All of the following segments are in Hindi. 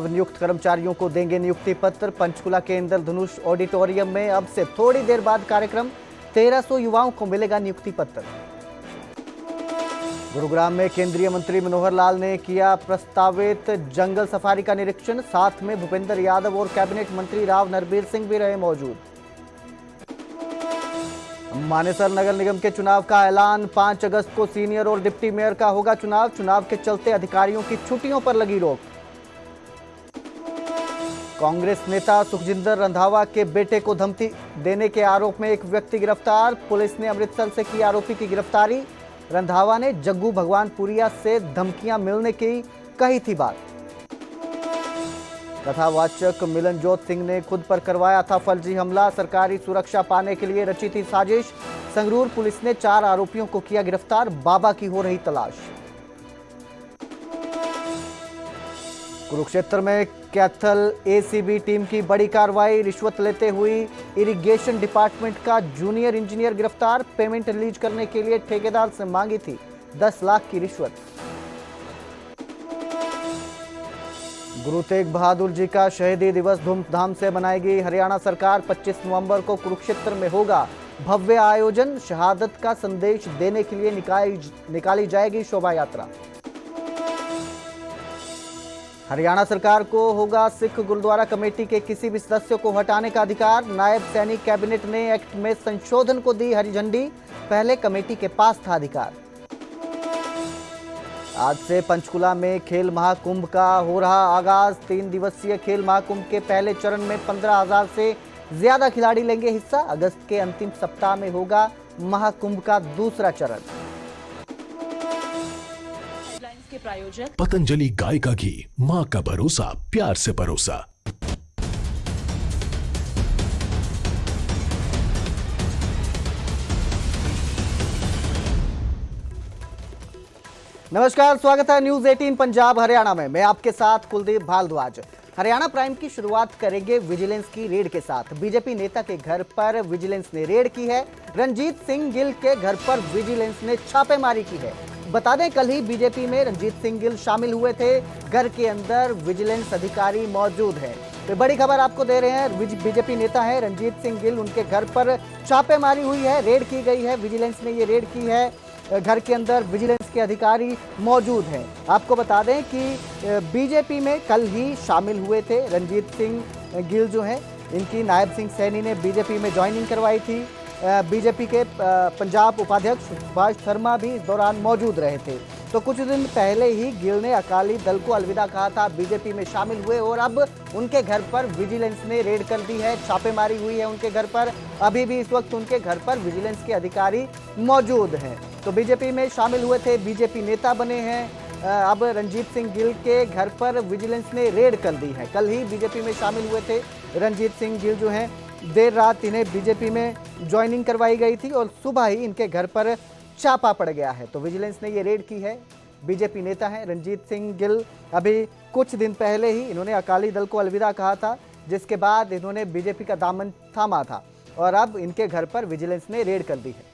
नियुक्त कर्मचारियों को देंगे नियुक्ति पत्र। पंचकुला के इंद्रधनुष ऑडिटोरियम में अब से थोड़ी देर बाद कार्यक्रम। 1300 युवाओं को मिलेगा नियुक्ति पत्र। गुरुग्राम में केंद्रीय मंत्री मनोहर लाल ने किया प्रस्तावित जंगल सफारी का निरीक्षण। साथ में भूपेंद्र यादव और कैबिनेट मंत्री राव नरबीर सिंह भी रहे मौजूद। मानेसर नगर निगम के चुनाव का ऐलान। 5 अगस्त को सीनियर और डिप्टी मेयर का होगा चुनाव। चुनाव के चलते अधिकारियों की छुट्टियों पर लगी रोक। कांग्रेस नेता सुखजिंदर रंधावा के बेटे को धमकी देने के आरोप में एक व्यक्ति गिरफ्तार। पुलिस ने अमृतसर से की आरोपी की गिरफ्तारी। रंधावा ने जग्गू भगवानपुरिया से धमकियां मिलने की कही थी बात। कथावाचक मिलनजोत सिंह ने खुद पर करवाया था फर्जी हमला। सरकारी सुरक्षा पाने के लिए रची थी साजिश। संगरूर पुलिस ने 4 आरोपियों को किया गिरफ्तार। बाबा की हो रही तलाश। कुरुक्षेत्र में कैथल एसीबी टीम की बड़ी कार्रवाई। रिश्वत लेते हुई इरिगेशन डिपार्टमेंट का जूनियर इंजीनियर गिरफ्तार। पेमेंट रिलीज करने के लिए ठेकेदार से मांगी थी 10 लाख की रिश्वत। गुरु तेग बहादुर जी का शहीदी दिवस धूमधाम से मनाएगी हरियाणा सरकार। 25 नवंबर को कुरुक्षेत्र में होगा भव्य आयोजन। शहादत का संदेश देने के लिए निकाली जाएगी शोभा यात्रा। हरियाणा सरकार को होगा सिख गुरुद्वारा कमेटी के किसी भी सदस्य को हटाने का अधिकार। नायब सैनिक कैबिनेट ने एक्ट में संशोधन को दी हरी झंडी। पहले कमेटी के पास था अधिकार। आज से पंचकुला में खेल महाकुंभ का हो रहा आगाज। 3 दिवसीय खेल महाकुंभ के पहले चरण में 15,000 से ज्यादा खिलाड़ी लेंगे हिस्सा। अगस्त के अंतिम सप्ताह में होगा महाकुंभ का दूसरा चरण। के प्रायोजक पतंजलि गाय का घी, मां का भरोसा, प्यार से परोसा। नमस्कार, स्वागत है न्यूज 18 पंजाब हरियाणा में। मैं आपके साथ कुलदीप भारद्वाज। हरियाणा प्राइम की शुरुआत करेंगे विजिलेंस की रेड के साथ। बीजेपी नेता के घर पर विजिलेंस ने रेड की है। रणजीत सिंह गिल के घर पर विजिलेंस ने छापेमारी की है। बता दें, कल ही बीजेपी में रणजीत सिंह गिल शामिल हुए थे। घर के अंदर विजिलेंस अधिकारी मौजूद है। तो बड़ी खबर आपको दे रहे हैं। बीजेपी नेता है रणजीत सिंह गिल, उनके घर पर छापेमारी हुई है, रेड की गई है। विजिलेंस ने ये रेड की है। घर के अंदर विजिलेंस के अधिकारी मौजूद हैं। आपको बता दें कि बीजेपी में कल ही शामिल हुए थे रणजीत सिंह गिल जो हैं। इनकी नायब सिंह सैनी ने बीजेपी में ज्वाइनिंग करवाई थी। बीजेपी के पंजाब उपाध्यक्ष सुभाष शर्मा भी इस दौरान मौजूद रहे थे। तो कुछ दिन पहले ही गिल ने अकाली दल को अलविदा कहा था, बीजेपी में शामिल हुए और अब उनके घर पर विजिलेंस ने रेड कर दी है, छापेमारी हुई है उनके घर पर। अभी भी इस वक्त उनके घर पर विजिलेंस के अधिकारी मौजूद हैं। तो बीजेपी में शामिल हुए थे, बीजेपी नेता बने हैं। अब रणजीत सिंह गिल के घर पर विजिलेंस ने रेड कर दी है। कल ही बीजेपी में शामिल हुए थे रणजीत सिंह गिल जो हैं। देर रात इन्हें बीजेपी में ज्वाइनिंग करवाई गई थी और सुबह ही इनके घर पर छापा पड़ गया है। तो विजिलेंस ने ये रेड की है। बीजेपी नेता हैं रणजीत सिंह गिल। अभी कुछ दिन पहले ही इन्होंने अकाली दल को अलविदा कहा था, जिसके बाद इन्होंने बीजेपी का दामन थामा था और अब इनके घर पर विजिलेंस ने रेड कर दी है।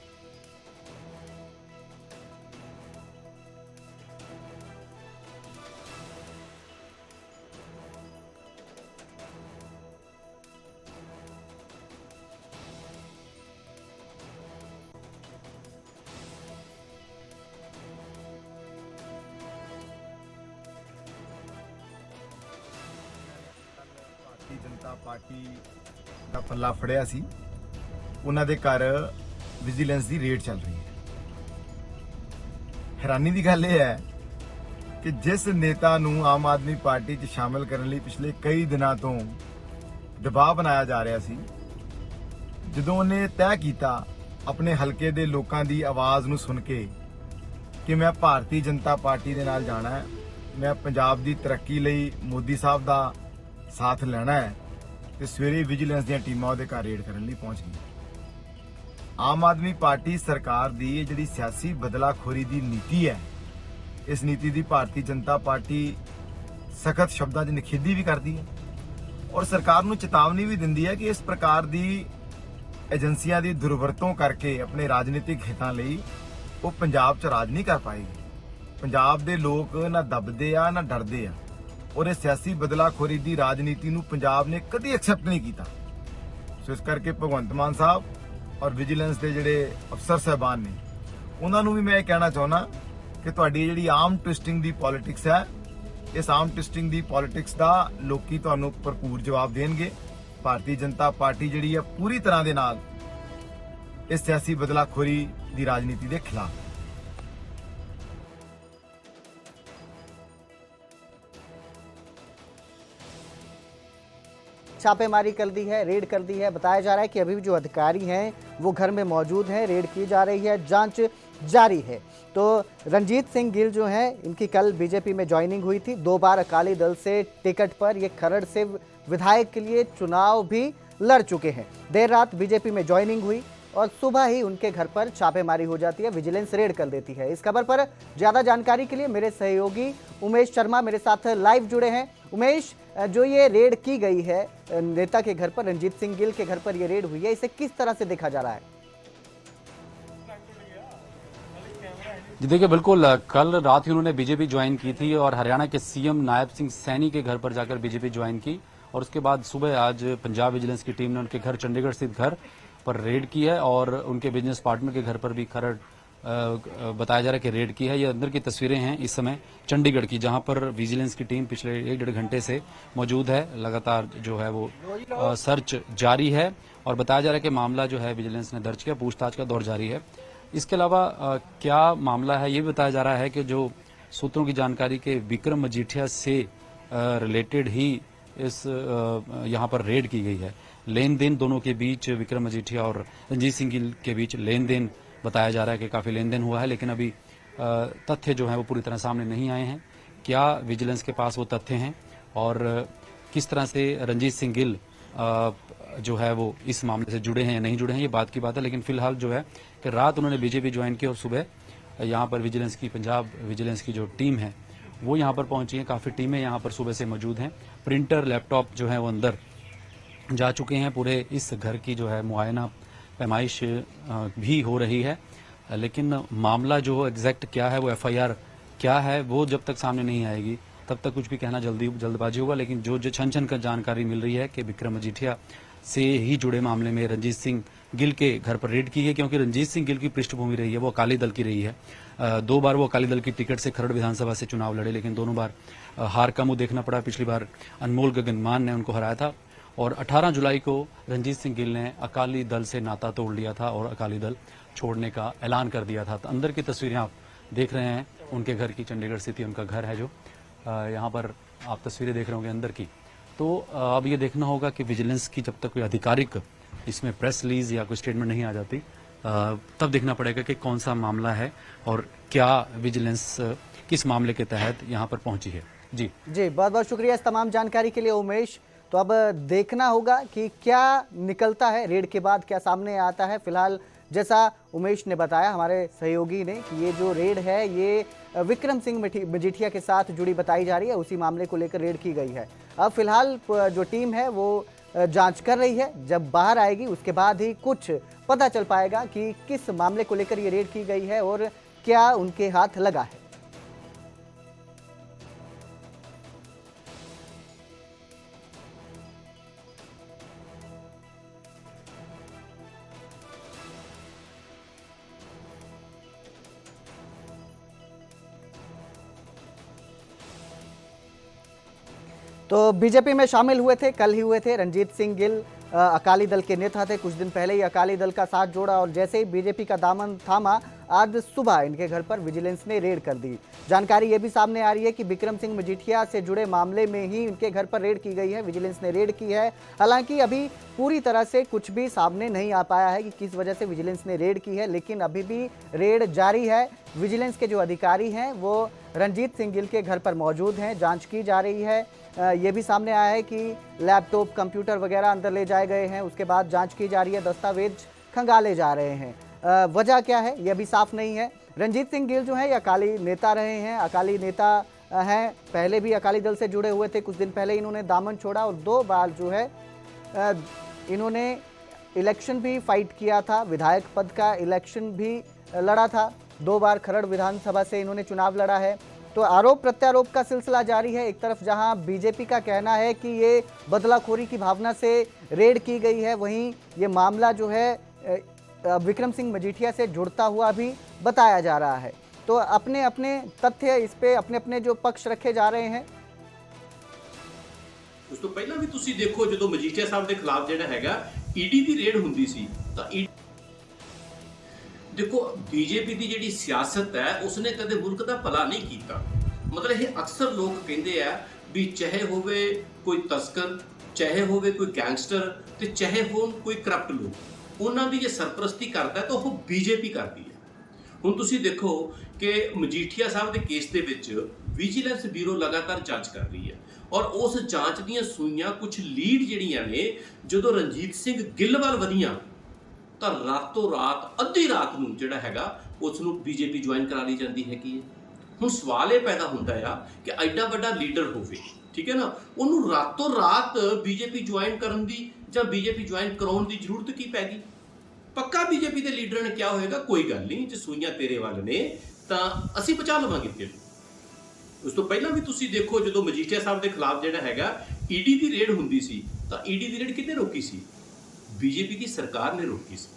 भारतीय जनता पार्टी ਦਾ ਪੱਲਾ ਫੜਿਆ ਸੀ। ਉਹਨਾਂ ਦੇ ਘਰ ਵਿਜੀਲੈਂਸ ਦੀ ਰੇਡ ਚੱਲ ਰਹੀ ਹੈ। ਹੈਰਾਨੀ ਦੀ ਗੱਲ ਇਹ ਹੈ ਕਿ ਜਿਸ ਨੇਤਾ ਨੂੰ ਆਮ ਆਦਮੀ ਪਾਰਟੀ 'ਚ ਸ਼ਾਮਲ ਕਰਨ ਲਈ ਪਿਛਲੇ ਕਈ ਦਿਨਾਂ ਤੋਂ ਦਬਾਅ ਬਣਾਇਆ ਜਾ ਰਿਹਾ ਸੀ, ਜਦੋਂ ਉਹਨੇ ਤੈਅ ਕੀਤਾ ਆਪਣੇ ਹਲਕੇ ਦੇ ਲੋਕਾਂ ਦੀ ਆਵਾਜ਼ ਨੂੰ ਸੁਣ ਕੇ ਕਿ ਮੈਂ ਭਾਰਤੀ ਜਨਤਾ ਪਾਰਟੀ ਦੇ ਨਾਲ ਜਾਣਾ ਹੈ, ਮੈਂ ਪੰਜਾਬ ਦੀ ਤਰੱਕੀ ਲਈ ਮੋਦੀ ਸਾਹਿਬ ਦਾ ਸਾਥ ਲੈਣਾ ਹੈ, ਤੇ ਸਵੇਰੇ ਵਿਜੀਲੈਂਸ ਦੀਆਂ ਟੀਮਾਂ ਉਹਦੇ ਘਰ ਰੇਡ ਕਰਨ ਲਈ ਪਹੁੰਚ ਗਈਆਂ। ਆਮ ਆਦਮੀ ਪਾਰਟੀ ਸਰਕਾਰ ਦੀ ਜਿਹੜੀ ਸਿਆਸੀ ਬਦਲਾਖੋਰੀ ਦੀ ਨੀਤੀ ਹੈ, ਇਸ ਨੀਤੀ ਦੀ ਭਾਰਤੀ ਜਨਤਾ ਪਾਰਟੀ ਸਖਤ ਸ਼ਬਦਾਂ 'ਚ ਨਿਖੇਧੀ ਵੀ ਕਰਦੀ ਹੈ ਔਰ ਸਰਕਾਰ ਨੂੰ ਚੇਤਾਵਨੀ ਵੀ ਦਿੰਦੀ ਹੈ ਕਿ ਇਸ ਪ੍ਰਕਾਰ ਦੀ ਏਜੰਸੀਆਂ ਦੀ ਦੁਰਵਰਤੋਂ ਕਰਕੇ ਆਪਣੇ ਰਾਜਨੀਤਿਕ ਹਿੱਤਾਂ ਲਈ ਉਹ ਪੰਜਾਬ 'ਚ ਰਾਜ ਨਹੀਂ ਕਰ ਪਾਏਗੀ। ਪੰਜਾਬ ਦੇ ਲੋਕ ਨਾ ਦਬਦੇ ਆ ਨਾ ਡਰਦੇ ਆ। और इस सियासी बदलाखोरी की राजनीति ਨੂੰ पंजाब ने कभी एक्सैप्ट नहीं किया। सो इस करके भगवंत मान साहब और विजिलेंस के ਜਿਹੜੇ अफसर साहबान ने ਉਹਨਾਂ ਨੂੰ ਵੀ मैं कहना चाहना कि ਤੁਹਾਡੀ ਜਿਹੜੀ ਆਮ ਟਵਿਸਟਿੰਗ ਦੀ ਪੋਲਿਟਿਕਸ ਹੈ, इस आम ट्विस्टिंग ਦੀ पॉलिटिक्स ਦਾ ਲੋਕੀ ਤੁਹਾਨੂੰ ਭਰਪੂਰ ਜਵਾਬ ਦੇਣਗੇ। ਭਾਰਤੀ ਜਨਤਾ ਪਾਰਟੀ ਜਿਹੜੀ ਹੈ ਪੂਰੀ ਤਰ੍ਹਾਂ ਦੇ ਨਾਲ ਇਸ ਸਿਆਸੀ ਬਦਲਾਖੋਰੀ ਦੀ ਰਾਜਨੀਤੀ ਦੇ ਖਿਲਾਫ। छापेमारी कर दी है, रेड कर दी है। बताया जा रहा है कि अभी भी जो अधिकारी हैं वो घर में मौजूद हैं, रेड की जा रही है, जांच जारी है। तो रणजीत सिंह गिल जो हैं, इनकी कल बीजेपी में ज्वाइनिंग हुई थी। 2 बार अकाली दल से टिकट पर ये खरड़ से विधायक के लिए चुनाव भी लड़ चुके हैं। देर रात बीजेपी में ज्वाइनिंग हुई और सुबह ही उनके घर पर छापेमारी हो जाती है, विजिलेंस रेड कर देती है। इस खबर पर ज्यादा जानकारी के लिए मेरे सहयोगी उमेश शर्मा मेरे साथ लाइव जुड़े हैं। उमेश, जो ये रेड की गई है नेता के घर पर, रणजीत सिंह गिल के घर पर ये रेड हुई है, इसे किस तरह से देखा जा रहा है? जी देखिए, बिल्कुल कल रात ही उन्होंने बीजेपी ज्वाइन की थी और हरियाणा के सीएम नायब सिंह सैनी के घर पर जाकर बीजेपी ज्वाइन की और उसके बाद सुबह आज पंजाब विजिलेंस की टीम ने उनके घर, चंडीगढ़ स्थित घर पर रेड की है और उनके बिजनेस पार्टनर के घर पर भी खरड़ बताया जा रहा है कि रेड की है। ये अंदर की तस्वीरें हैं इस समय चंडीगढ़ की, जहां पर विजिलेंस की टीम पिछले 1-1.5 घंटे से मौजूद है। लगातार जो है वो सर्च जारी है और बताया जा रहा है कि मामला जो है विजिलेंस ने दर्ज किया, पूछताछ का दौर जारी है। इसके अलावा क्या मामला है ये भी बताया जा रहा है कि जो सूत्रों की जानकारी के विक्रम मजीठिया से रिलेटेड ही इस यहाँ पर रेड की गई है। लेन देन दोनों के बीच, विक्रम मजीठिया और रणजीत सिंह गिल के बीच लेन देन बताया जा रहा है कि काफी लेन देन हुआ है, लेकिन अभी तथ्य जो है वो पूरी तरह सामने नहीं आए हैं। क्या विजिलेंस के पास वो तथ्य हैं और किस तरह से रणजीत सिंह गिल जो है वो इस मामले से जुड़े हैं या नहीं जुड़े हैं, ये बात की बात है। लेकिन फिलहाल जो है कि रात उन्होंने बीजेपी ज्वाइन की और सुबह यहाँ पर विजिलेंस की, पंजाब विजिलेंस की जो टीम है वो यहाँ पर पहुंची है। काफी टीमें यहाँ पर सुबह से मौजूद हैं। प्रिंटर, लैपटॉप जो है वो अंदर जा चुके हैं। पूरे इस घर की जो है मुआयना पैमाइश भी हो रही है, लेकिन मामला जो एग्जैक्ट क्या है, वो एफआईआर क्या है, वो जब तक सामने नहीं आएगी तब तक कुछ भी कहना जल्दबाजी होगा। लेकिन जो छन का जानकारी मिल रही है कि विक्रम मजीठिया से ही जुड़े मामले में रणजीत सिंह गिल के घर पर रेड की है, क्योंकि रणजीत सिंह गिल की पृष्ठभूमि रही है वो अकाली दल की रही है। 2 बार वो अकाली दल की टिकट से खरड़ विधानसभा से चुनाव लड़े, लेकिन दोनों बार हार का मुंह देखना पड़ा। पिछली बार अनमोल गगन मान ने उनको हराया था और 18 जुलाई को रणजीत सिंह गिल ने अकाली दल से नाता तोड़ लिया था और अकाली दल छोड़ने का ऐलान कर दिया था। तो अंदर की तस्वीरें आप देख रहे हैं उनके घर की, चंडीगढ़ स्थित उनका घर है जो यहाँ पर आप तस्वीरें देख रहे होंगे अंदर की। तो अब ये देखना होगा कि विजिलेंस की जब तक कोई आधिकारिक इसमें प्रेस रिलीज या कोई स्टेटमेंट नहीं आ जाती तब देखना पड़ेगा कि कौन सा मामला है और क्या विजिलेंस किस मामले के तहत यहाँ पर पहुंची है। जी बहुत बहुत शुक्रिया इस तमाम जानकारी के लिए उमेश। तो अब देखना होगा कि क्या निकलता है रेड के बाद, क्या सामने आता है। फिलहाल जैसा उमेश ने बताया हमारे सहयोगी ने कि ये जो रेड है ये विक्रम सिंह मजीठिया के साथ जुड़ी बताई जा रही है, उसी मामले को लेकर रेड की गई है। अब फिलहाल जो टीम है वो जांच कर रही है, जब बाहर आएगी उसके बाद ही कुछ पता चल पाएगा कि किस मामले को लेकर ये रेड की गई है और क्या उनके हाथ लगा है। तो बीजेपी में शामिल हुए थे, कल ही हुए थे। रणजीत सिंह गिल अकाली दल के नेता थे, कुछ दिन पहले ही अकाली दल का साथ जोड़ा और जैसे ही बीजेपी का दामन थामा, आज सुबह इनके घर पर विजिलेंस ने रेड कर दी। जानकारी ये भी सामने आ रही है कि विक्रम सिंह मजीठिया से जुड़े मामले में ही इनके घर पर रेड की गई है, विजिलेंस ने रेड की है। हालांकि अभी पूरी तरह से कुछ भी सामने नहीं आ पाया है कि किस वजह से विजिलेंस ने रेड की है, लेकिन अभी भी रेड जारी है। विजिलेंस के जो अधिकारी हैं वो रणजीत सिंह गिल के घर पर मौजूद हैं, जांच की जा रही है। ये भी सामने आया है कि लैपटॉप, कंप्यूटर वगैरह अंदर ले जाए गए हैं, उसके बाद जांच की जा रही है, दस्तावेज खंगाले जा रहे हैं। वजह क्या है ये अभी साफ नहीं है। रणजीत सिंह गिल जो है ये अकाली नेता रहे हैं, अकाली नेता हैं, पहले भी अकाली दल से जुड़े हुए थे। कुछ दिन पहले इन्होंने दामन छोड़ा और 2 बार जो है इन्होंने इलेक्शन भी फाइट किया था, विधायक पद का इलेक्शन भी लड़ा था। 2 बार खरड़ विधानसभा से इन्होंने चुनाव लड़ा है तो आरोप प्रत्यारोप का सिलसिला जारी है। एक तरफ जहां बीजेपी का कहना है कि ये बदलाखोरी की भावना से रेड की गई है, वहीं ये मामला जो है विक्रम सिंह मजीठिया से जुड़ता हुआ भी बताया जा रहा है। तो अपने अपने तथ्य इस पे अपने अपने जो पक्ष रखे जा रहे हैं। ਉਸ ਤੋਂ ਪਹਿਲਾਂ ਵੀ ਤੁਸੀਂ ਦੇਖੋ ਜਦੋਂ ਮਜੀਠੀਆ ਸਾਹਿਬ ਦੇ ਖਿਲਾਫ ਜਿਹੜਾ ਹੈਗਾ ਈਡੀ ਦੀ ਰੇਡ ਹੁੰਦੀ ਸੀ ਤਾਂ ਦੇਖੋ ਬੀਜੇਪੀ ਦੀ ਜਿਹੜੀ ਸਿਆਸਤ ਹੈ ਉਸਨੇ ਕਦੇ ਮੁਲਕ ਦਾ ਭਲਾ ਨਹੀਂ ਕੀਤਾ। ਮਤਲਬ ਇਹ ਅਕਸਰ ਲੋਕ ਕਹਿੰਦੇ ਆ ਵੀ ਚਾਹੇ ਹੋਵੇ ਕੋਈ ਤਸਕਰ, ਚਾਹੇ ਹੋਵੇ ਕੋਈ ਗੈਂਗਸਟਰ ਤੇ ਚਾਹੇ ਹੋਣ ਕੋਈ ਕਰਪਟ ਲੋਕ, ਉਹਨਾਂ ਦੀ ਜੇ ਸਰਪ੍ਰਸਤੀ ਕਰਦਾ ਤਾਂ ਉਹ ਬੀਜੇਪੀ ਕਰਦੀ ਹੈ। ਹੁਣ ਤੁਸੀਂ ਦੇਖੋ ਕਿ ਮਜੀਠੀਆ ਸਾਹਿਬ ਦੇ ਕੇਸ ਦੇ ਵਿੱਚ ਵਿਜੀਲੈਂਸ ਬਿਊਰੋ ਲਗਾਤਾਰ ਜਾਂਚ ਕਰ ਰਹੀ ਹੈ ਔਰ ਉਸ ਜਾਂਚ ਦੀਆਂ ਸੂਈਆਂ ਕੁਝ ਲੀਡ ਜਿਹੜੀਆਂ ਨੇ ਜਦੋਂ ਰਣਜੀਤ ਸਿੰਘ ਗਿੱਲ ਵੱਲ ਵਧੀਆਂ ਤਾਂ ਰਾਤੋਂ ਰਾਤ ਅੱਧੀ ਰਾਤ ਨੂੰ ਜਿਹੜਾ ਹੈਗਾ ਉਸ ਨੂੰ ਬੀਜੇਪੀ ਜੁਆਇਨ ਕਰਾ ਲਈ ਜਾਂਦੀ ਹੈਗੀ ਹੈ। ਹੁਣ ਸਵਾਲ ਇਹ ਪੈਦਾ ਹੁੰਦਾ ਆ ਕਿ ਐਡਾ ਵੱਡਾ ਲੀਡਰ ਹੋਵੇ, ਠੀਕ ਹੈ ਨਾ, ਉਹਨੂੰ ਰਾਤੋਂ ਰਾਤ ਬੀਜੇਪੀ ਜੁਆਇਨ ਕਰਨ ਦੀ ਜਾਂ ਬੀਜੇਪੀ ਜੁਆਇਨ ਕਰਾਉਣ ਦੀ ਜ਼ਰੂਰਤ ਕੀ ਪੈ ਗਈ। ਪੱਕਾ ਬੀਜੇਪੀ ਦੇ ਲੀਡਰ ਨੇ ਕਿਹਾ ਹੋਏਗਾ ਕੋਈ ਗੱਲ ਨਹੀਂ, ਜੇ ਸੂਈਆਂ ਤੇਰੇ ਵੱਲ ਨੇ ਤਾਂ ਅਸੀਂ ਬਚਾ ਲਵਾਂਗੇ ਤੈਨੂੰ। ਉਸ ਤੋਂ ਪਹਿਲਾਂ ਵੀ ਤੁਸੀਂ ਦੇਖੋ ਜਦੋਂ ਮਜੀਠੀਆ ਸਾਹਿਬ ਦੇ ਖਿਲਾਫ ਜਿਹੜਾ ਹੈਗਾ ਈਡੀ ਦੀ ਰੇਡ ਹੁੰਦੀ ਸੀ ਤਾਂ ਈਡੀ ਦੀ ਰੇਡ ਕਿਹਨੇ ਰੋਕੀ ਸੀ? ਬੀਜੇਪੀ ਦੀ ਸਰਕਾਰ ਨੇ ਰੋਕੀ ਸੀ।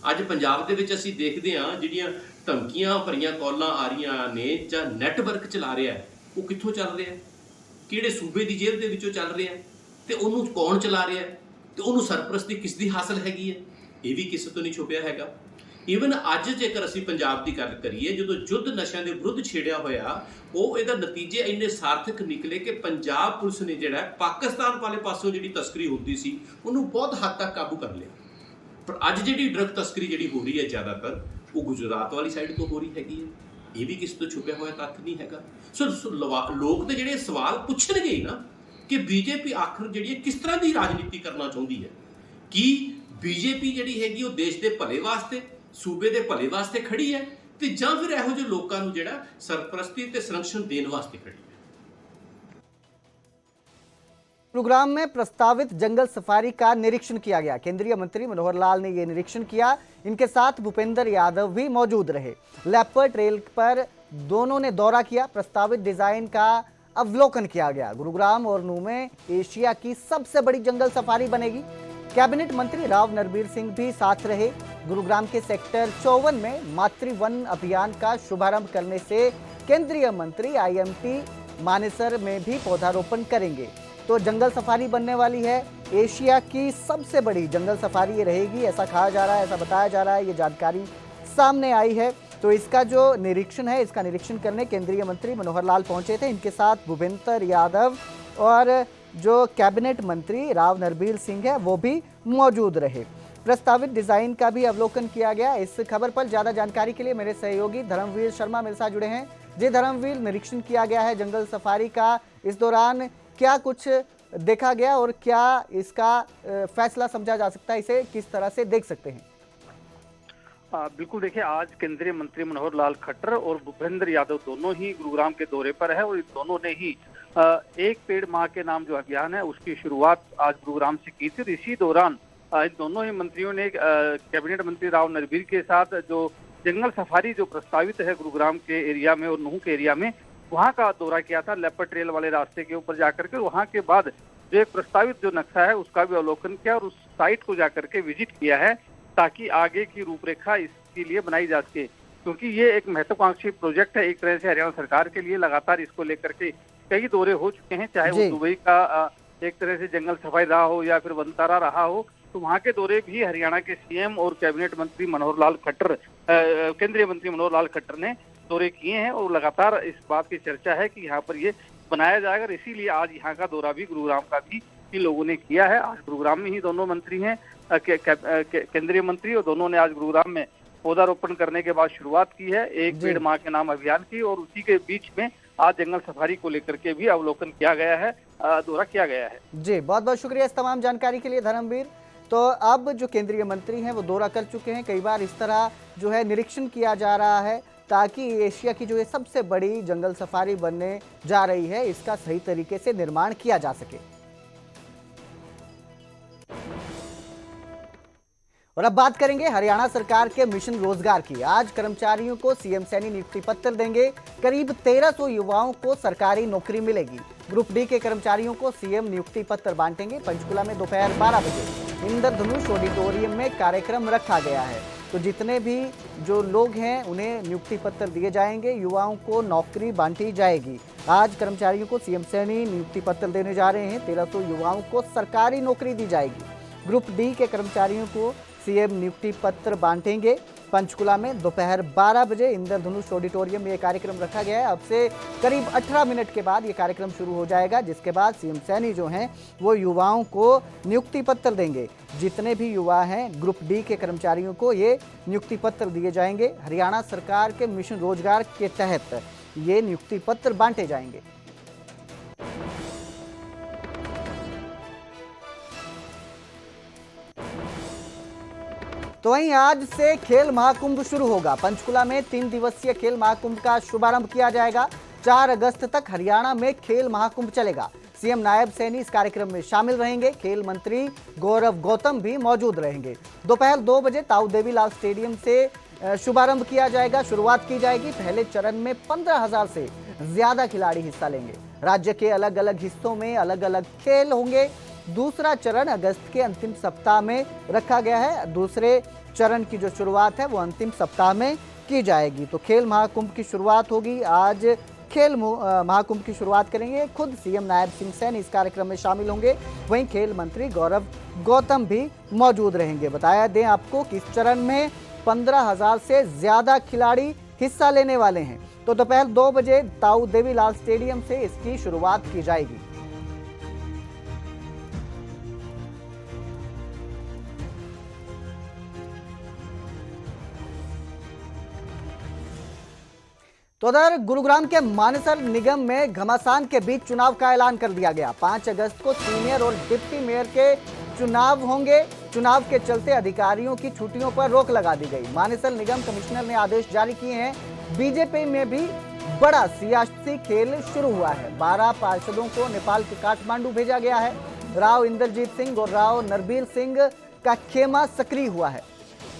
ਅੱਜ ਪੰਜਾਬ ਦੇ ਵਿੱਚ ਅਸੀਂ ਦੇਖਦੇ ਹਾਂ ਜਿਹੜੀਆਂ ਧਮਕੀਆਂ ਭਰੀਆਂ ਕਾਲਾਂ ਆ ਰਹੀਆਂ ਨੇ ਜਾਂ ਨੈਟਵਰਕ ਚਲਾ ਰਿਹਾ ਉਹ ਕਿੱਥੋਂ ਚੱਲ ਰਿਹਾ, ਕਿਹੜੇ ਸੂਬੇ ਦੀ ਜੇਲ੍ਹ ਦੇ ਵਿੱਚੋਂ ਚੱਲ ਰਿਹਾ ਤੇ ਉਹਨੂੰ ਕੌਣ ਚਲਾ ਰਿਹਾ ਤੇ ਉਹਨੂੰ ਸਰਪ੍ਰਸਤੀ ਕਿਸ ਦੀ ਹਾਸਲ ਹੈਗੀ ਹੈ, ਇਹ ਵੀ ਕਿਸੇ ਤੋਂ ਨਹੀਂ ਛੁਪਿਆ ਹੈਗਾ। ਈਵਨ ਅੱਜ ਜੇਕਰ ਅਸੀਂ ਪੰਜਾਬ ਦੀ ਗੱਲ ਕਰੀਏ, ਜਦੋਂ ਯੁੱਧ ਨਸ਼ਿਆਂ ਦੇ ਵਿਰੁੱਧ ਛੇੜਿਆ ਹੋਇਆ ਉਹ ਇਹਦਾ ਨਤੀਜੇ ਇੰਨੇ ਸਾਰਥਕ ਨਿਕਲੇ ਕਿ ਪੰਜਾਬ ਪੁਲਿਸ ਨੇ ਜਿਹੜਾ ਪਾਕਿਸਤਾਨ ਵਾਲੇ ਪਾਸੋਂ ਜਿਹੜੀ ਤਸਕਰੀ ਹੁੰਦੀ ਸੀ ਉਹਨੂੰ ਬਹੁਤ ਹੱਦ ਤੱਕ ਕਾਬੂ ਕਰ ਲਿਆ। ਪਰ ਅੱਜ ਜਿਹੜੀ ਡਰੱਗ ਤਸਕਰੀ ਜਿਹੜੀ ਹੋ ਰਹੀ ਹੈ ਜ਼ਿਆਦਾਤਰ ਉਹ ਗੁਜਰਾਤ ਵਾਲੀ ਸਾਈਡ ਤੋਂ ਹੋ ਰਹੀ ਹੈਗੀ ਹੈ। ਇਹ ਵੀ ਕਿਸੇ ਤੋਂ ਛੁਪਿਆ ਹੋਇਆ ਤੱਥ ਨਹੀਂ ਹੈਗਾ। ਸੋ ਲੋਕ ਤੇ ਜਿਹੜੇ ਸਵਾਲ ਪੁੱਛਣਗੇ ਹੀ ਨਾ ਕਿ ਬੀਜੇਪੀ ਆਖਰ ਜਿਹੜੀ ਕਿਸ ਤਰ੍ਹਾਂ ਦੀ ਰਾਜਨੀਤੀ ਕਰਨਾ ਚਾਹੁੰਦੀ ਹੈ। ਕੀ ਬੀਜੇਪੀ ਜਿਹੜੀ ਹੈਗੀ ਉਹ ਦੇਸ਼ ਦੇ ਭਲੇ ਵਾਸਤੇ, सूबे के भले वास्ते खड़ी है ते जां फिर इहो ਜਿਹੇ लोगों ਨੂੰ ਜਿਹੜਾ सरपरस्ती ते संरक्षण देने वास्ते खड़ी है। गुरुग्राम में प्रस्तावित जंगल सफारी का निरीक्षण किया गया। केंद्रीय मंत्री मनोहर लाल ने यह निरीक्षण किया। इनके साथ भूपेंद्र यादव भी मौजूद रहे। लेपर्ड ट्रेल पर दोनों ने दौरा किया। प्रस्तावित डिजाइन का अवलोकन किया गया। गुरुग्राम और नूह में एशिया की सबसे बड़ी जंगल सफारी बनेगी। कैबिनेट मंत्री राव नरबीर सिंह भी साथ रहे। गुरुग्राम के सेक्टर 54 में मातृ वन अभियान का शुभारंभ करने से केंद्रीय मंत्री आईएमटी मानेसर में भी पौधारोपण करेंगे। तो जंगल सफारी बनने वाली है। एशिया की सबसे बड़ी जंगल सफारी ये रहेगी, ऐसा कहा जा रहा है, ऐसा बताया जा रहा है। ये जानकारी सामने आई है। तो इसका जो निरीक्षण है, इसका निरीक्षण करने केंद्रीय मंत्री मनोहर लाल पहुंचे थे। इनके साथ भूपेंद्र यादव और जो कैबिनेट मंत्री राव नरबीर सिंह है वो भी मौजूद रहे। प्रस्तावित डिजाइन का भी अवलोकन किया गया। इस खबर पर ज्यादा जानकारी के लिए मेरे सहयोगी धर्मवीर शर्मा मेरे साथ जुड़े हैं। जी धर्मवीर, निरीक्षण किया गया है जंगल सफारी का, इस दौरान क्या कुछ देखा गया और क्या इसका फैसला समझा जा सकता है, इसे किस तरह से देख सकते हैं? बिल्कुल, देखिए आज केंद्रीय मंत्री मनोहर लाल खट्टर और भूपेंद्र यादव दोनों ही गुरुग्राम के दौरे पर है और इन दोनों ने ही एक पेड़ माह के नाम जो अभियान है उसकी शुरुआत आज गुरुग्राम से की थी। और इसी दौरान इन दोनों ही मंत्रियों ने कैबिनेट मंत्री राव नरबीर के साथ जो जंगल सफारी जो प्रस्तावित है गुरुग्राम के एरिया में और नूह के एरिया में, वहाँ का दौरा किया था। लेपर्ड ट्रेल वाले रास्ते के ऊपर जाकर के वहाँ के बाद जो एक प्रस्तावित जो नक्शा है उसका भी अवलोकन किया और उस साइट को जाकर के विजिट किया है ताकि आगे की रूपरेखा इसके लिए बनाई जा सके, क्योंकि ये एक महत्वाकांक्षी प्रोजेक्ट है। एक तरह से हरियाणा सरकार के लिए लगातार इसको लेकर के कई दौरे हो चुके हैं, चाहे वो दुबई का एक तरह से जंगल सफारी रहा हो या फिर वनतारा रहा हो, तो वहाँ के दौरे भी हरियाणा के सीएम और कैबिनेट मंत्री मनोहर लाल खट्टर, केंद्रीय मंत्री मनोहर लाल खट्टर ने दौरे किए हैं और लगातार इस बात की चर्चा है कि यहाँ पर ये बनाया जाएगा। इसीलिए आज यहाँ का दौरा भी गुरुग्राम का भी इन लोगों ने किया है। आज गुरुग्राम में ही दोनों मंत्री हैं, केंद्रीय मंत्री, और दोनों ने आज गुरुग्राम में पौधारोपण करने के बाद शुरुआत की है एक पेड़ माह के नाम अभियान की, और उसी के बीच में आज जंगल सफारी को लेकर के भी अवलोकन किया गया है, दौरा किया गया है। जी, बहुत बहुत शुक्रिया इस तमाम जानकारी के लिए धर्मवीर। तो अब जो केंद्रीय मंत्री हैं वो दौरा कर चुके हैं। कई बार इस तरह जो है निरीक्षण किया जा रहा है ताकि एशिया की जो है सबसे बड़ी जंगल सफारी बनने जा रही है इसका सही तरीके से निर्माण किया जा सके। और अब बात करेंगे हरियाणा सरकार के मिशन रोजगार की। आज कर्मचारियों को सीएम सैनी नियुक्ति पत्र देंगे। करीब 1300 युवाओं को सरकारी नौकरी मिलेगी। ग्रुप डी के कर्मचारियों को सीएम नियुक्ति पत्र बांटेंगे। पंचकुला में दोपहर 12 बजे इंद्रधनुष ऑडिटोरियम में कार्यक्रम रखा गया है। तो जितने भी जो लोग हैं उन्हें नियुक्ति पत्र दिए जाएंगे, युवाओं को नौकरी बांटी जाएगी। आज कर्मचारियों को सीएम सैनी नियुक्ति पत्र देने जा रहे हैं। 1300 युवाओं को सरकारी नौकरी दी जाएगी। ग्रुप डी के कर्मचारियों को सीएम नियुक्ति पत्र बांटेंगे। पंचकुला में दोपहर 12 बजे इंद्रधनुष ऑडिटोरियम में यह कार्यक्रम रखा गया है। अब से करीब 18 मिनट के बाद ये कार्यक्रम शुरू हो जाएगा, जिसके बाद सीएम सैनी जो हैं वो युवाओं को नियुक्ति पत्र देंगे। जितने भी युवा हैं ग्रुप डी के कर्मचारियों को ये नियुक्ति पत्र दिए जाएंगे। हरियाणा सरकार के मिशन रोजगार के तहत ये नियुक्ति पत्र बांटे जाएंगे। तो वहीं आज से खेल महाकुंभ शुरू होगा। पंचकुला में 3 दिवसीय खेल महाकुंभ का शुभारंभ किया जाएगा। 4 अगस्त तक हरियाणा में खेल महाकुंभ चलेगा। सीएम नायब सैनी इस कार्यक्रम में शामिल रहेंगे। खेल मंत्री गौरव गौतम भी मौजूद रहेंगे। दोपहर 2 बजे ताऊ देवीलाल स्टेडियम से शुभारंभ किया जाएगा। शुरुआत की जाएगी। पहले चरण में 15,000 से ज्यादा खिलाड़ी हिस्सा लेंगे। राज्य के अलग अलग हिस्सों में अलग अलग खेल होंगे। दूसरा चरण अगस्त के अंतिम सप्ताह में रखा गया है। दूसरे चरण की जो शुरुआत है वो अंतिम सप्ताह में की जाएगी। तो खेल महाकुंभ की शुरुआत होगी। आज खेल महाकुंभ की शुरुआत करेंगे। खुद सीएम नायब सिंह सैनी इस कार्यक्रम में शामिल होंगे। वहीं खेल मंत्री गौरव गौतम भी मौजूद रहेंगे। बताया दें आपको कि इस चरण में 15,000 से ज्यादा खिलाड़ी हिस्सा लेने वाले हैं। तो दोपहर 2 बजे ताऊ देवीलाल स्टेडियम से इसकी शुरुआत की जाएगी। तो उधर गुरुग्राम के मानेसर निगम में घमासान के बीच चुनाव का ऐलान कर दिया गया। 5 अगस्त को सीनियर और डिप्टी मेयर के चुनाव होंगे। चुनाव के चलते अधिकारियों की छुट्टियों पर रोक लगा दी गई। मानेसर निगम कमिश्नर ने आदेश जारी किए हैं। बीजेपी में भी बड़ा सियासी खेल शुरू हुआ है। 12 पार्षदों को नेपाल के काठमांडू भेजा गया है। राव इंद्रजीत सिंह और राव नरबीर सिंह का खेमा सक्रिय हुआ है।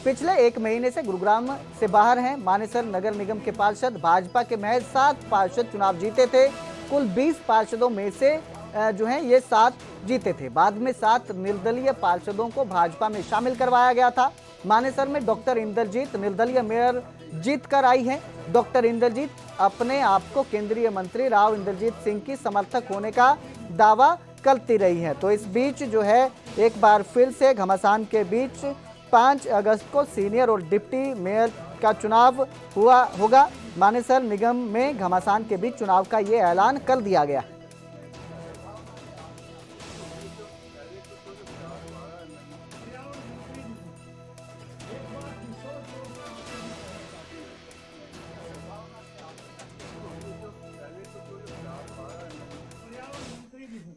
पिछले 1 महीने से गुरुग्राम से बाहर हैं। मानेसर नगर निगम के पार्षद भाजपा के महज 7 पार्षद चुनाव जीते थे। कुल 20 पार्षदों में से जो हैं ये 7 जीते थे। बाद में 7 निर्दलीय पार्षदों को भाजपा में शामिल करवाया गया था। मानेसर में डॉक्टर इंद्रजीत निर्दलीय मेयर जीत कर आई हैं। डॉक्टर इंद्रजीत अपने आप को केंद्रीय मंत्री राव इंद्रजीत सिंह की समर्थक होने का दावा करती रही हैं। तो इस बीच जो है एक बार फिर से घमासान के बीच 5 अगस्त को सीनियर और डिप्टी मेयर का चुनाव होगा। मानेसर निगम में घमासान के बीच चुनाव का ये ऐलान कर दिया गया।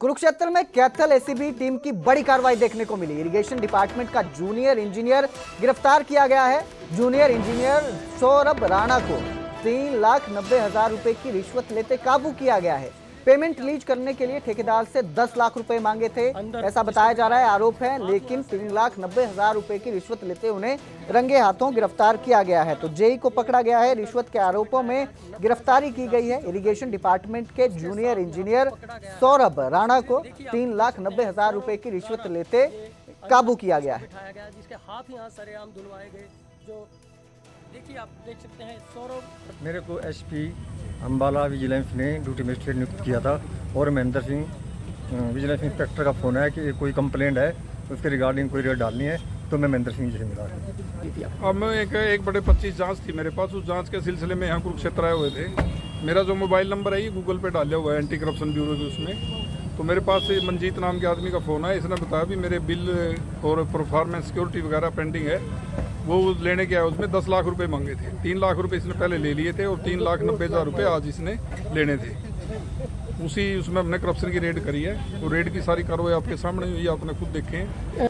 कुरुक्षेत्र में कैथल एसीबी टीम की बड़ी कार्रवाई देखने को मिली। इरिगेशन डिपार्टमेंट का जूनियर इंजीनियर गिरफ्तार किया गया है। जूनियर इंजीनियर सौरभ राणा को 3,90,000 रुपए की रिश्वत लेते काबू किया गया है। पेमेंट लीज करने के लिए ठेकेदार से 10 लाख रुपए मांगे थे, ऐसा बताया जा रहा है, आरोप है। लेकिन 3,90,000 रुपए की रिश्वत लेते उन्हें रंगे हाथों गिरफ्तार किया गया है। तो जेई को पकड़ा गया है। रिश्वत के आरोपों में गिरफ्तारी की गई है। इरिगेशन डिपार्टमेंट के जूनियर इंजीनियर सौरभ राणा को 3,90,000 रुपए की रिश्वत लेते काबू किया गया है। जिसके हाथ यहाँ सरेआम धुलवाए गए। जो देखिए आप देख सकते हैं सौरभ। मेरे को एसपी अम्बाला विजिलेंस ने ड्यूटी मजिस्ट्रेट नियुक्त किया था और महेंद्र सिंह विजिलेंस इंस्पेक्टर का फ़ोन आया कि कोई कंप्लेंट है, उसके रिगार्डिंग कोई रेड डालनी है, तो मैं महेंद्र सिंह जी से मिला। अब मैं एक बड़े 25 जांच थी मेरे पास। उस जांच के सिलसिले में यहाँ कुरुक्षेत्र आए हुए थे। मेरा जो मोबाइल नंबर है ये गूगल पे डाला हुआ है एंटी करप्शन ब्यूरो के उसमें। तो मेरे पास से मंजीत नाम के आदमी का फ़ोन आया। इसने बताया भी मेरे बिल और परफॉर्मेंस सिक्योरिटी वगैरह पेंडिंग है, वो लेने के आया। उसमें 10 लाख रुपए मांगे थे। 3 लाख रुपए इसने पहले ले लिए थे और 3,90,000 रुपए आज इसने लेने थे। उसी उसमें हमने करप्शन की रेड करी है। तो रेड की सारी कार्रवाई आपके सामने हुई, आपने खुद देखें।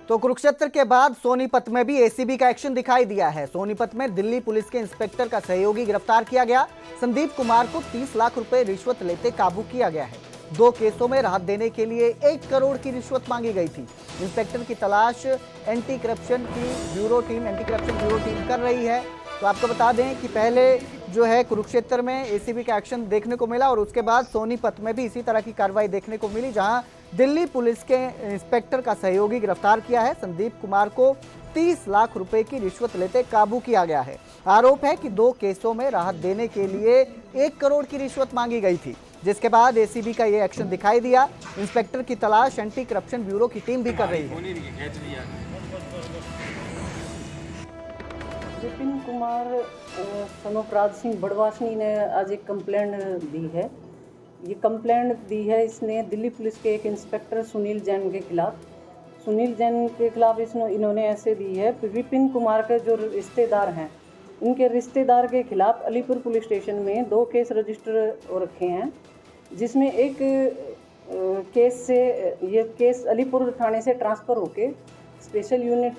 तो कुरुक्षेत्र के बाद सोनीपत में भी एसीबी का एक्शन दिखाई दिया है। सोनीपत में दिल्ली पुलिस के इंस्पेक्टर का सहयोगी गिरफ्तार किया गया। संदीप कुमार को 30 लाख रुपए रिश्वत लेते काबू किया गया है। 2 केसों में राहत देने के लिए 1 करोड़ की रिश्वत मांगी गई थी। इंस्पेक्टर की तलाश एंटी करप्शन ब्यूरो टीम कर रही है। तो आपको बता दें कि पहले जो है कुरुक्षेत्र में एसीबी का एक्शन देखने को मिला और उसके बाद सोनीपत में भी इसी तरह की कार्रवाई देखने को मिली, जहां दिल्ली पुलिस के इंस्पेक्टर का सहयोगी गिरफ्तार किया है। संदीप कुमार को 30 लाख रुपए की रिश्वत लेते काबू किया गया है। आरोप है कि 2 केसों में राहत देने के लिए 1 करोड़ की रिश्वत मांगी गई थी, जिसके बाद एसीबी का ये एक्शन दिखाई दिया। इंस्पेक्टर की तलाश एंटी करप्शन ब्यूरो की टीम भी कर रही है। विपिन कुमार सनोपराज सिंह बड़वासनी ने आज एक कंप्लेंट दी है। ये कंप्लेंट दी है इसने दिल्ली पुलिस के एक इंस्पेक्टर सुनील जैन के खिलाफ इन्होंने ऐसे दी है। विपिन कुमार के जो रिश्तेदार हैं, उनके रिश्तेदार के खिलाफ अलीपुर पुलिस स्टेशन में 2 केस रजिस्टर हो रखे हैं, जिसमें एक केस से ये केस अलीपुर थाने से ट्रांसफ़र होके स्पेशल यूनिट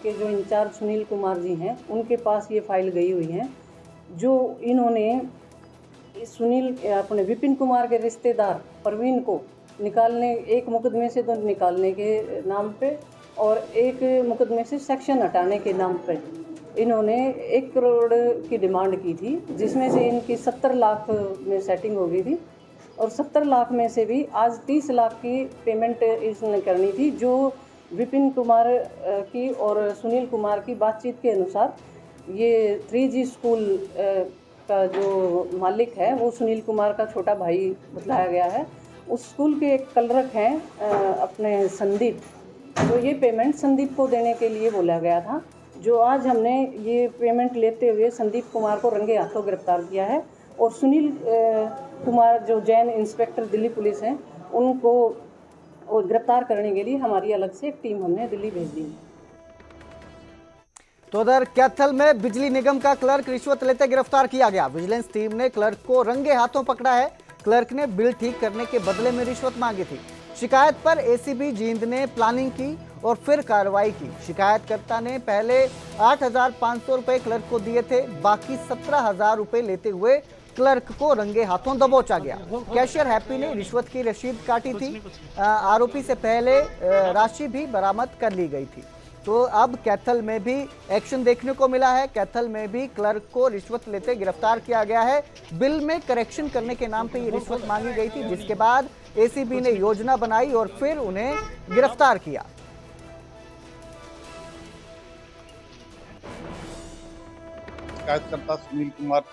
के जो इंचार्ज सुनील कुमार जी हैं, उनके पास ये फाइल गई हुई है, जो इन्होंने अपने विपिन कुमार के रिश्तेदार परवीन को निकालने, एक मुकदमे से तो निकालने के नाम पे और एक मुकदमे से सेक्शन हटाने के नाम पे इन्होंने 1 करोड़ की डिमांड की थी, जिसमें से इनकी 70 लाख में सेटिंग हो गई थी और 70 लाख में से भी आज 30 लाख की पेमेंट इसने करनी थी, जो विपिन कुमार की और सुनील कुमार की बातचीत के अनुसार ये 3G स्कूल का जो मालिक है वो सुनील कुमार का छोटा भाई बतलाया गया है। उस स्कूल के एक क्लर्क हैं अपने संदीप, तो ये पेमेंट संदीप को देने के लिए बोला गया था, जो आज हमने ये पेमेंट लेते हुए संदीप कुमार को रंगे हाथों गिरफ्तार किया है और सुनील कुमार जो जैन इंस्पेक्टर दिल्ली पुलिस हैं, उनको और गिरफ्तार करने के लिए हमारी अलग से एक टीम हमने दिल्ली भेज दी है। तो उधर कैथल में बिजली निगम का क्लर्क रिश्वत लेते गिरफ्तार किया गया। विजिलेंस टीम ने क्लर्क को रंगे हाथों पकड़ा है। क्लर्क ने बिल ठीक करने के बदले में रिश्वत मांगी थी। शिकायत पर एसीबी जींद ने प्लानिंग की और फिर कार्रवाई की। शिकायतकर्ता ने पहले 8,500 रुपए क्लर्क को दिए थे, बाकी 17,000 रुपए लेते हुए क्लर्क को रंगे हाथों दबोचा गया। कैशियर हैप्पी ने रिश्वत की रसीद काटी थी। आरोपी से पहले राशि भी बरामद कर ली गई थी। तो अब कैथल में भी एक्शन देखने को मिला है। कैथल में भी क्लर्क को रिश्वत लेते गिरफ्तार किया गया है। बिल में करेक्शन करने के नाम पे ये रिश्वत मांगी गई थी, जिसके बाद एसीबी ने योजना बनाई और फिर उन्हें गिरफ्तार किया। शिकायतकर्ता सुनील कुमार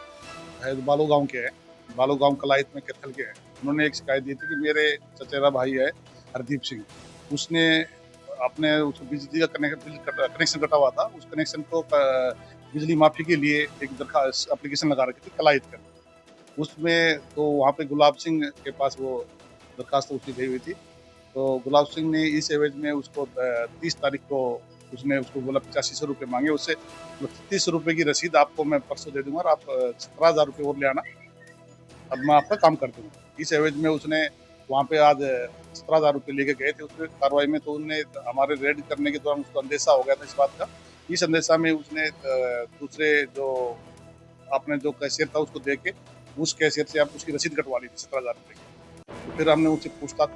है, बालो गांव के हैं, बालो गांव कलाइत में कैथल के हैं। उन्होंने एक शिकायत दी थी कि मेरे चचेरा भाई है हरदीप सिंह, उसने अपने उसको बिजली का कनेक्शन कटा हुआ था। उस कनेक्शन को बिजली माफी के लिए एक दरखास्त एप्लीकेशन लगा रखी थी कलाइत कर। उसमें तो वहाँ पे गुलाब सिंह के पास वो दरखास्त उसकी गई हुई थी। तो गुलाब सिंह ने इस एवज में उसको 30 तारीख को उसने उसको बोला 8500 रुपये मांगे। उससे 30 रुपये की रसीद आपको मैं परसों दे दूंगा और आप 17,000 रुपये और ले आना, अब मैं आपका काम कर दूंगा। इस एवज में उसने वहाँ पे आज 17,000 रुपये लेके गए थे। उसमें कार्रवाई में तो उन्हें हमारे रेड करने के दौरान उसको अंदेशा हो गया था इस बात का। इस अंदेशा में उसने दूसरे जो आपने जो कैशियर था उसको दे के उस कैशियर से आप उसकी रसीद कटवा ली थी 17,000 रुपये की। तो फिर हमने उससे पूछताछ।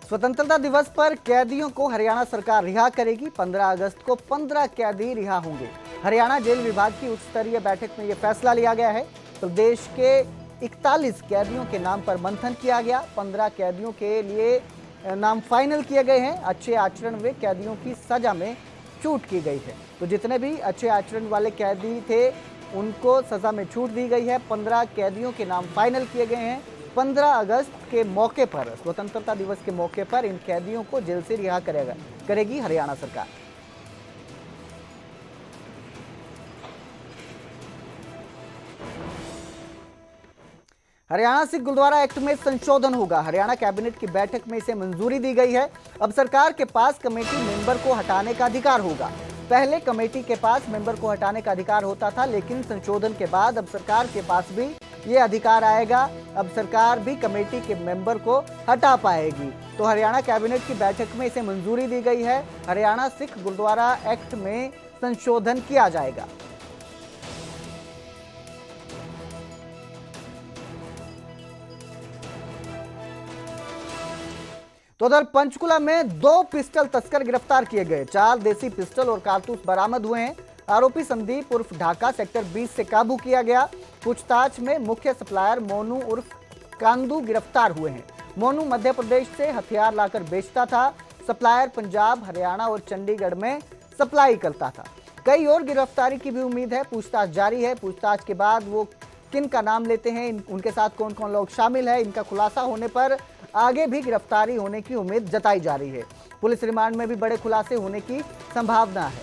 स्वतंत्रता दिवस पर कैदियों को हरियाणा सरकार रिहा करेगी। 15 अगस्त को 15 कैदी रिहा होंगे। हरियाणा जेल विभाग की उच्च स्तरीय बैठक में यह फैसला लिया गया है। प्रदेश के 41 कैदियों के नाम पर मंथन किया गया। 15 कैदियों के लिए नाम फाइनल किए गए हैं। अच्छे आचरण में कैदियों की सजा में छूट की गई है। तो जितने भी अच्छे आचरण वाले कैदी थे उनको सजा में छूट दी गई है। 15 कैदियों के नाम फाइनल किए गए हैं। 15 अगस्त के मौके पर, स्वतंत्रता दिवस के मौके पर इन कैदियों को जेल से रिहा करेगी हरियाणा सरकार। हरियाणा सिख गुरुद्वारा एक्ट में संशोधन होगा। हरियाणा कैबिनेट की बैठक में इसे मंजूरी दी गई है। अब सरकार के पास कमेटी मेंबर को हटाने का अधिकार होगा। पहले कमेटी के पास मेंबर को हटाने का अधिकार होता था, लेकिन संशोधन के बाद अब सरकार के पास भी ये अधिकार आएगा। अब सरकार भी कमेटी के मेंबर को हटा पाएगी। तो हरियाणा कैबिनेट की बैठक में इसे मंजूरी दी गई है। हरियाणा सिख गुरुद्वारा एक्ट में संशोधन किया जाएगा। तो उधर पंचकुला में 2 पिस्टल तस्कर गिरफ्तार किए गए। 4 देसी पिस्टल और कारतूस बरामद हुए हैं। आरोपी संदीप उर्फ ढाका सेक्टर 20 से काबू किया गया। पूछताछ में मुख्य सप्लायर मोनू उर्फ कांदू गिरफ्तार हुए हैं। मोनू मध्य प्रदेश से हथियार लाकर बेचता था। सप्लायर पंजाब, हरियाणा और चंडीगढ़ में सप्लाई करता था। कई और गिरफ्तारी की भी उम्मीद है। पूछताछ जारी है। पूछताछ के बाद वो किन का नाम लेते हैं, उनके साथ कौन कौन लोग शामिल है, इनका खुलासा होने पर आगे भी गिरफ्तारी होने की उम्मीद जताई जा रही है। पुलिस रिमांड में भी बड़े खुलासे होने की संभावना है।